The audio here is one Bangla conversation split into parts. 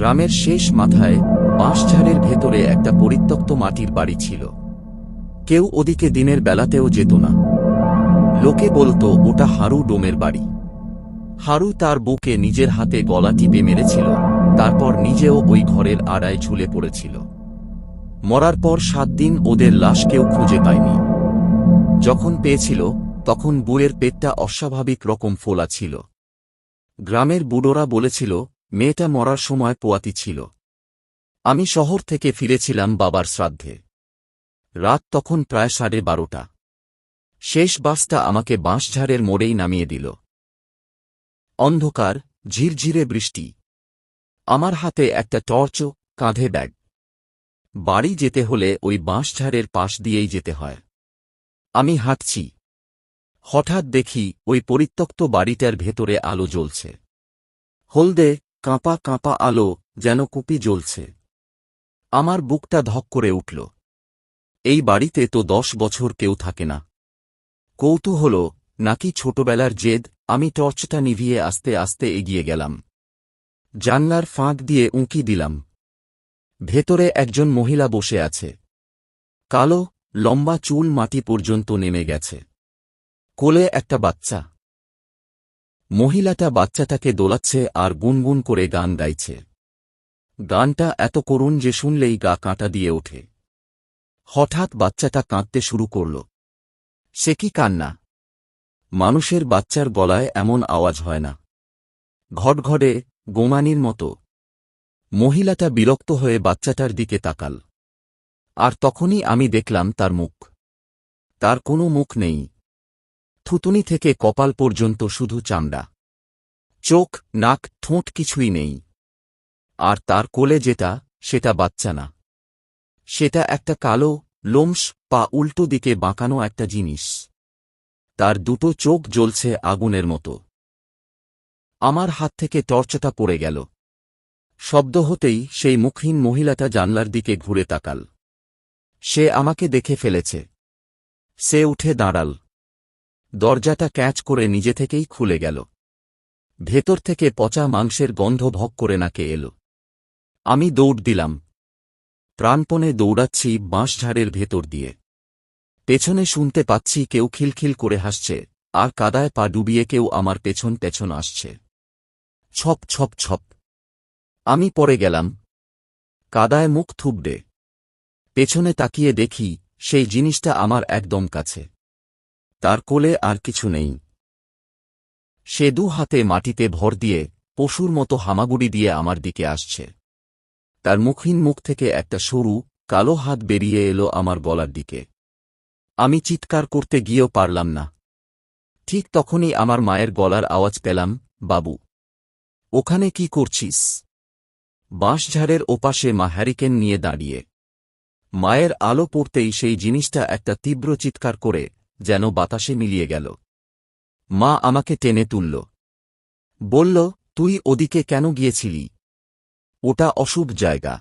গ্রামের শেষ মাথায় বাঁশঝাড়ের ভেতরে একটা পরিত্যক্ত মাটির বাড়ি ছিল। কেউ ওদিকে দিনের বেলাতেও যেত না। লোকে বলতো ওটা হারু ডোমের বাড়ি। হারু তার বুকে নিজের হাতে গলা টিপে মেরেছিল, তারপর নিজেও ওই ঘরের আড়ায় ঝুলে পড়েছিল। মরার পর 7 দিন ওদের লাশ কেউ খুঁজে পায়নি। যখন পেয়েছিল তখন বুড়ের পেটটা অস্বাভাবিক রকম ফোলা ছিল। গ্রামের বুড়োরা বলেছিল মেয়েটা মরার সময় পোয়াতি ছিল। আমি শহর থেকে ফিরেছিলাম বাবার শ্রাদ্ধে। রাত তখন প্রায় 12:30। শেষ বাসটা আমাকে বাঁশঝাড়ের মোড়েই নামিয়ে দিল। অন্ধকার, ঝিরঝিরে বৃষ্টি। আমার হাতে একটা টর্চ, কাঁধে ব্যাগ। বাড়ি যেতে হলে ওই বাঁশঝাড়ের পাশ দিয়েই যেতে হয়। আমি হাঁটছি। হঠাৎ দেখি ওই পরিত্যক্ত বাড়িটার ভেতরে আলো জ্বলছে। হলদে, কাঁপা কাঁপা আলো, যেন কুপি জ্বলছে। আমার বুকটা ধক করে উঠল। এই বাড়িতে তো 10 বছর কেউ থাকে না। কৌতূহল নাকি ছোটবেলার জেদ, আমি টর্চটা নিভিয়ে আস্তে আস্তে এগিয়ে গেলাম। জানলার ফাঁক দিয়ে উঁকি দিলাম। ভেতরে একজন মহিলা বসে আছে। কালো, লম্বা চুল মাটি পর্যন্ত নেমে গেছে। কোলে একটা বাচ্চা। মহিলাটা বাচ্চাটাকে দোলাচ্ছে আর গুনগুন করে গান গাইছে। গানটা এত করুণ যে শুনলেই গা কাঁটা দিয়ে ওঠে। হঠাৎ বাচ্চাটা কাঁদতে শুরু করল। সে কি কান্না! মানুষের বাচ্চার গলায় এমন আওয়াজ হয় না। ঘটঘটে, গোমানির মতো। মহিলাটা বিরক্ত হয়ে বাচ্চাটার দিকে তাকাল। আর তখনই আমি দেখলাম তার মুখ। তার কোনো মুখ নেই। থুতুনি থেকে কপাল পর্যন্ত শুধু চামড়া। চোখ, নাক, ঠোঁট কিছুই নেই। আর তার কোলে যেটা, সেটা বাচ্চা না। সেটা একটা কালো, লোমশ, পা উল্টো দিকে বাঁকানো একটা জিনিস। তার দুটো চোখ জ্বলছে আগুনের মতো। আমার হাত থেকে টর্চটা পড়ে গেল। শব্দ হতেই সেই মুখহীন মহিলাটা জানলার দিকে ঘুরে তাকাল। সে আমাকে দেখে ফেলেছে। সে উঠে দাঁড়াল। দরজাটা ক্যাচ করে নিজে থেকেই খুলে গেল। ভেতর থেকে পচা মাংসের গন্ধ ভক করে নাকে এল। আমি দৌড় দিলাম। প্রাণপণে দৌড়াচ্ছি বাঁশঝাড়ের ভেতর দিয়ে। পেছনে শুনতে পাচ্ছি কেউ খিলখিল করে হাসছে, আর কাদায় পা ডুবিয়ে কেউ আমার পেছন পেছন আসছে। ছপ ছপ ছপ। আমি পড়ে গেলাম। কাদায় মুখ থুবড়ে। পেছনে তাকিয়ে দেখি সেই জিনিসটা আমার একদম কাছে। তার কোলে আর কিছু নেই। সে 2 হাতে মাটিতে ভর দিয়ে পশুর মতো হামাগুড়ি দিয়ে আমার দিকে আসছে। তার মুখহীন মুখ থেকে একটা সরু, কালো হাত বেরিয়ে এলো আমার গলার দিকে। আমি চিৎকার করতে গিয়েও পারলাম না। ঠিক তখনই আমার মায়ের গলার আওয়াজ পেলাম, বাবু, ওখানে কি করছিস? বাঁশঝাড়ের ওপাশে মা হ্যারিকেন নিয়ে দাঁড়িয়ে। মায়ের আলো পড়তেই সেই জিনিসটা একটা তীব্র চিৎকার করে যেন বাতাসে মিলিয়ে গেল। মা আমাকে টেনে তুলল। বলল, তুই ওদিকে কেন গিয়েছিলি? ওটা অশুভ জায়গা।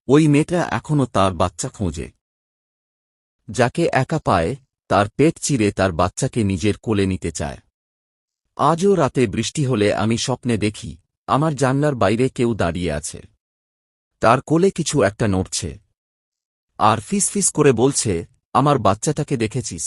ওই মেয়েটা এখনো তার বাচ্চা খোঁজে। যাকে একা পায়, তার পেট চিরে তার বাচ্চাকে নিজের কোলে নিতে চায়। আজও রাতে বৃষ্টি হলে আমি স্বপ্নে দেখি আমার জানলার বাইরে কেউ দাঁড়িয়ে আছে। তার কোলে কিছু একটা নড়ছে। আর ফিসফিস করে বলছে, আমার বাচ্চাটাকে দেখেছিস?